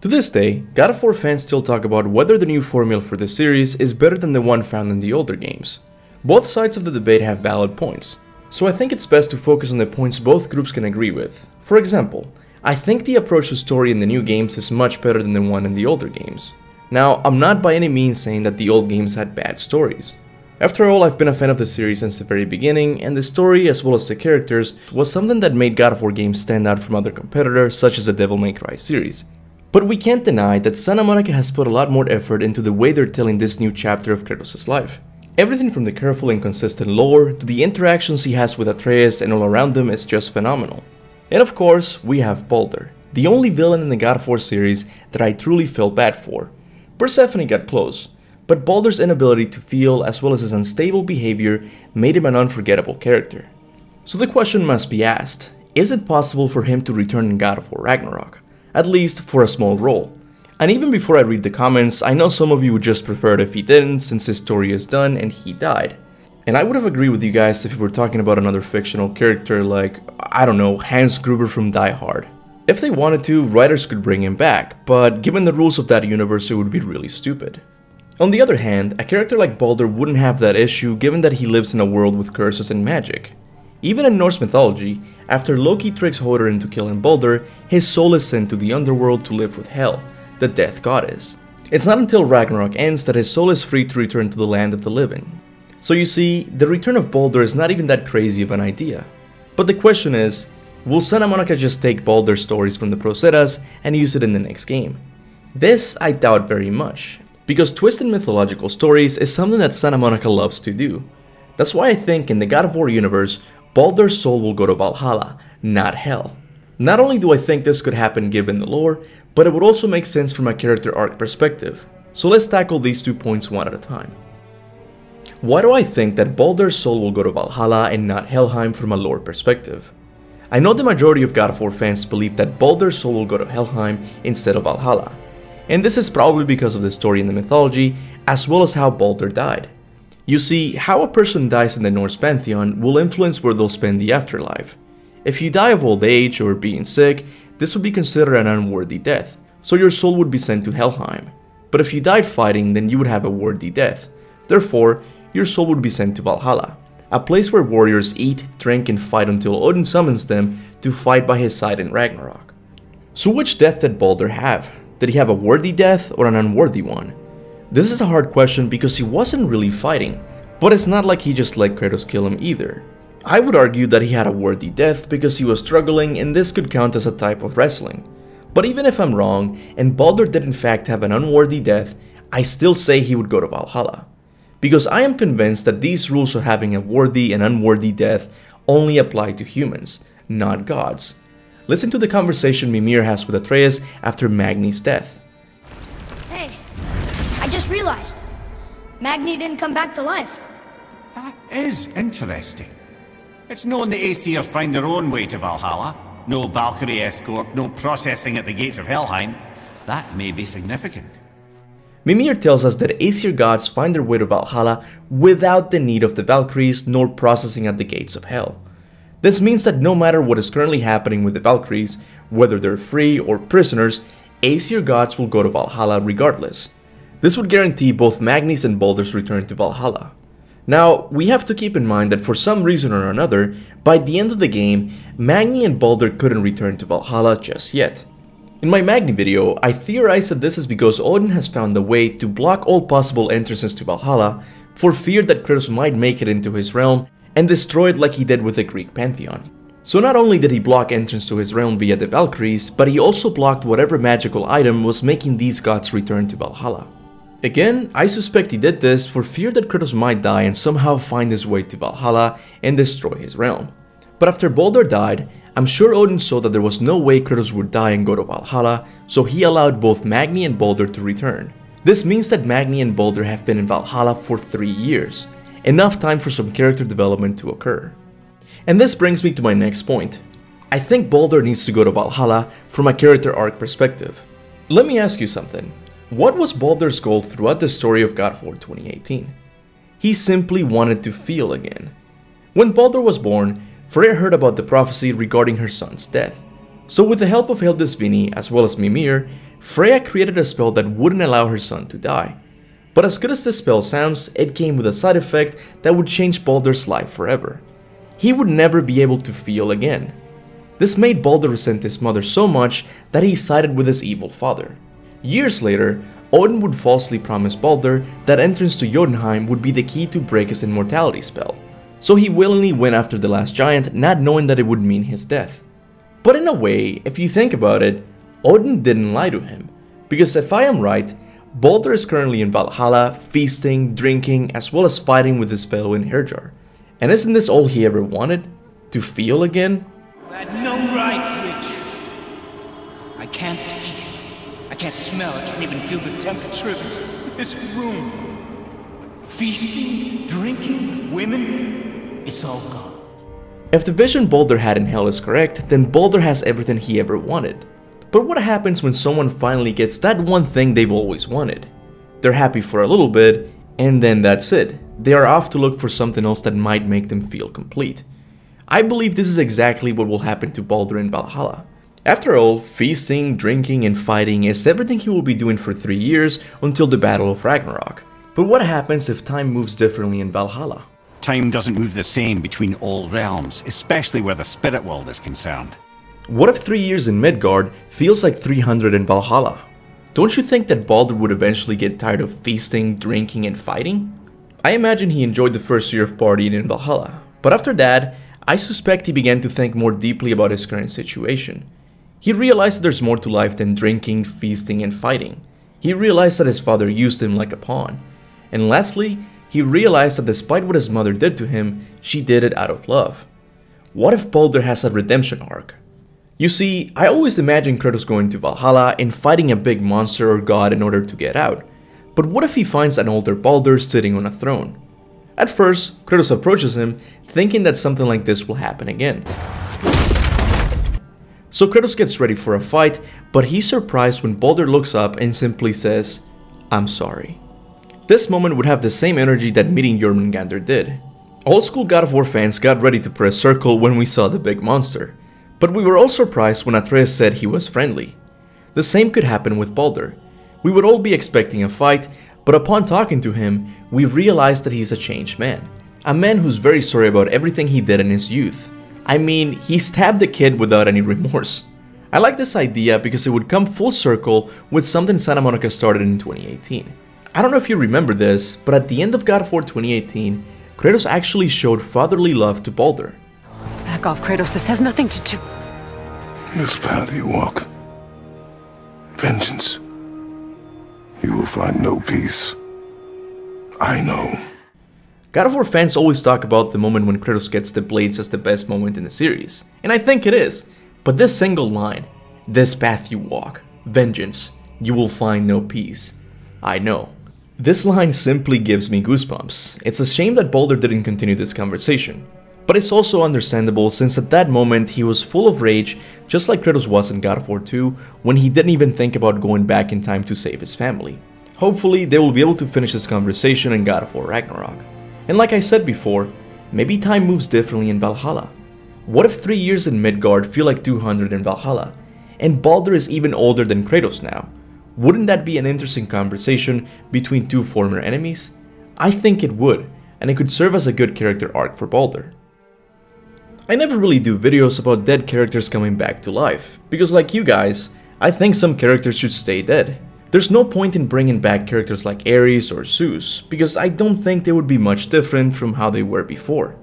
To this day, God of War fans still talk about whether the new formula for the series is better than the one found in the older games. Both sides of the debate have valid points, so I think it's best to focus on the points both groups can agree with. For example, I think the approach to story in the new games is much better than the one in the older games. Now, I'm not by any means saying that the old games had bad stories. After all, I've been a fan of the series since the very beginning, and the story as well as the characters was something that made God of War games stand out from other competitors such as the Devil May Cry series. But we can't deny that Santa Monica has put a lot more effort into the way they're telling this new chapter of Kratos' life. Everything from the careful and consistent lore to the interactions he has with Atreus and all around them is just phenomenal. And of course, we have Baldur, the only villain in the God of War series that I truly felt bad for. Persephone got close, but Baldur's inability to feel as well as his unstable behavior made him an unforgettable character. So the question must be asked, is it possible for him to return in God of War Ragnarok? At least for a small role. And even before I read the comments, I know some of you would just prefer it if he didn't, since his story is done and he died. And I would have agreed with you guys if we were talking about another fictional character like, I don't know, Hans Gruber from Die Hard. If they wanted to, writers could bring him back, but given the rules of that universe it would be really stupid. On the other hand, a character like Baldur wouldn't have that issue given that he lives in a world with curses and magic. Even in Norse mythology, after Loki tricks Hodor into killing Baldur, his soul is sent to the underworld to live with Hel, the death goddess. It's not until Ragnarok ends that his soul is free to return to the land of the living. So you see, the return of Baldur is not even that crazy of an idea. But the question is, will Santa Monica just take Baldur's stories from the Procedas and use it in the next game? This I doubt very much, because twisted mythological stories is something that Santa Monica loves to do. That's why I think in the God of War universe, Baldur's soul will go to Valhalla, not Hel. Not only do I think this could happen given the lore, but it would also make sense from a character arc perspective. So let's tackle these 2 points one at a time. Why do I think that Baldur's soul will go to Valhalla and not Helheim from a lore perspective? I know the majority of God of War fans believe that Baldur's soul will go to Helheim instead of Valhalla. And this is probably because of the story in the mythology, as well as how Baldur died. You see, how a person dies in the Norse pantheon will influence where they'll spend the afterlife. If you die of old age or being sick, this would be considered an unworthy death, so your soul would be sent to Helheim. But if you died fighting, then you would have a worthy death. Therefore, your soul would be sent to Valhalla, a place where warriors eat, drink, and fight until Odin summons them to fight by his side in Ragnarok. So which death did Baldur have? Did he have a worthy death or an unworthy one? This is a hard question because he wasn't really fighting, but it's not like he just let Kratos kill him either. I would argue that he had a worthy death because he was struggling, and this could count as a type of wrestling. But even if I'm wrong, and Baldur did in fact have an unworthy death, I still say he would go to Valhalla. Because I am convinced that these rules of having a worthy and unworthy death only apply to humans, not gods. Listen to the conversation Mimir has with Atreus after Magni's death. Hey, I just realized. Magni didn't come back to life. That is interesting. It's known the Aesir find their own way to Valhalla. No Valkyrie escort, no processing at the gates of Helheim. That may be significant. Mimir tells us that Aesir gods find their way to Valhalla without the need of the Valkyries nor processing at the gates of Hell. This means that no matter what is currently happening with the Valkyries, whether they're free or prisoners, Aesir gods will go to Valhalla regardless. This would guarantee both Magni's and Baldur's return to Valhalla. Now, we have to keep in mind that for some reason or another, by the end of the game, Magni and Baldur couldn't return to Valhalla just yet. In my Magni video, I theorized that this is because Odin has found a way to block all possible entrances to Valhalla for fear that Kratos might make it into his realm and destroy it like he did with the Greek pantheon. So not only did he block entrance to his realm via the Valkyries, but he also blocked whatever magical item was making these gods return to Valhalla. Again, I suspect he did this for fear that Kratos might die and somehow find his way to Valhalla and destroy his realm. But after Baldur died, I'm sure Odin saw that there was no way Kratos would die and go to Valhalla, so he allowed both Magni and Baldur to return. This means that Magni and Baldur have been in Valhalla for 3 years, enough time for some character development to occur. And this brings me to my next point. I think Baldur needs to go to Valhalla from a character arc perspective. Let me ask you something. What was Baldur's goal throughout the story of God of War 2018? He simply wanted to feel again. When Baldur was born, Freya heard about the prophecy regarding her son's death. So with the help of Hildisvini as well as Mimir, Freya created a spell that wouldn't allow her son to die. But as good as this spell sounds, it came with a side effect that would change Baldur's life forever. He would never be able to feel again. This made Baldur resent his mother so much that he sided with his evil father. Years later, Odin would falsely promise Baldur that entrance to Jotunheim would be the key to break his immortality spell. So he willingly went after the last giant, not knowing that it would mean his death. But in a way, if you think about it, Odin didn't lie to him. Because if I am right, Baldur is currently in Valhalla, feasting, drinking, as well as fighting with his fellow in Herjar. And isn't this all he ever wanted? To feel again? You had no right, Rich. I can't taste. I can't smell. I can't even feel the temperature of this room. Feasting, drinking, women, it's all gone. If the vision Baldur had in hell is correct, then Baldur has everything he ever wanted. But what happens when someone finally gets that one thing they've always wanted? They're happy for a little bit, and then that's it. They are off to look for something else that might make them feel complete. I believe this is exactly what will happen to Baldur in Valhalla. After all, feasting, drinking, and fighting is everything he will be doing for 3 years until the Battle of Ragnarok. But what happens if time moves differently in Valhalla? Time doesn't move the same between all realms, especially where the spirit world is concerned. What if 3 years in Midgard feels like 300 in Valhalla? Don't you think that Baldur would eventually get tired of feasting, drinking, and fighting? I imagine he enjoyed the first year of partying in Valhalla, but after that, I suspect he began to think more deeply about his current situation. He realized that there's more to life than drinking, feasting, and fighting. He realized that his father used him like a pawn. And lastly, he realized that despite what his mother did to him, she did it out of love. What if Baldur has a redemption arc? You see, I always imagined Kratos going to Valhalla and fighting a big monster or god in order to get out. But what if he finds an older Baldur sitting on a throne? At first, Kratos approaches him, thinking that something like this will happen again. So Kratos gets ready for a fight, but he's surprised when Baldur looks up and simply says, "I'm sorry." This moment would have the same energy that meeting Jormungandr did. Old school God of War fans got ready to press circle when we saw the big monster. But we were all surprised when Atreus said he was friendly. The same could happen with Baldur. We would all be expecting a fight, but upon talking to him, we realized that he's a changed man. A man who's very sorry about everything he did in his youth. I mean, he stabbed a kid without any remorse. I like this idea because it would come full circle with something Santa Monica started in 2018. I don't know if you remember this, but at the end of God of War 2018, Kratos actually showed fatherly love to Baldur. Back off, Kratos. This has nothing to do. This path you walk, vengeance, you will find no peace. I know. God of War fans always talk about the moment when Kratos gets the blades as the best moment in the series, and I think it is. But this single line, "This path you walk, vengeance, you will find no peace. I know." This line simply gives me goosebumps. It's a shame that Baldur didn't continue this conversation. But it's also understandable since at that moment he was full of rage, just like Kratos was in God of War 2 when he didn't even think about going back in time to save his family. Hopefully they will be able to finish this conversation in God of War Ragnarok. And like I said before, maybe time moves differently in Valhalla. What if 3 years in Midgard feel like 200 in Valhalla? And Baldur is even older than Kratos now. Wouldn't that be an interesting conversation between two former enemies? I think it would, and it could serve as a good character arc for Baldur. I never really do videos about dead characters coming back to life, because like you guys, I think some characters should stay dead. There's no point in bringing back characters like Ares or Zeus, because I don't think they would be much different from how they were before.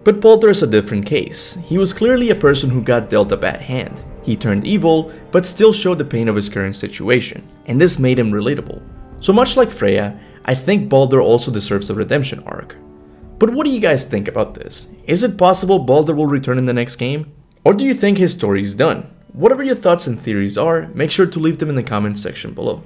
But Baldur is a different case. He was clearly a person who got dealt a bad hand. He turned evil, but still showed the pain of his current situation, and this made him relatable. So much like Freya, I think Baldur also deserves a redemption arc. But what do you guys think about this? Is it possible Baldur will return in the next game? Or do you think his story is done? Whatever your thoughts and theories are, make sure to leave them in the comments section below.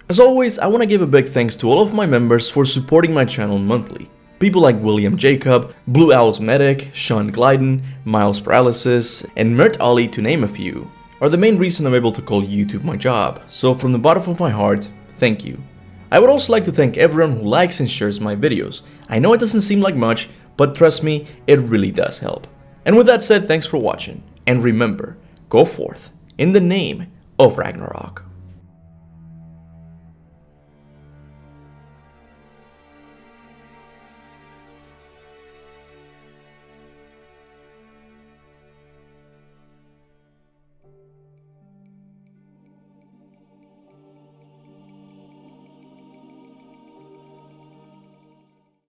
As always, I want to give a big thanks to all of my members for supporting my channel monthly. People like William Jacob, Blue Owls Medic, Sean Glyden, Miles Paralysis, and Mert Ali, to name a few, are the main reason I'm able to call YouTube my job, so from the bottom of my heart, thank you. I would also like to thank everyone who likes and shares my videos. I know it doesn't seem like much, but trust me, it really does help. And with that said, thanks for watching, and remember, go forth in the name of Ragnarok.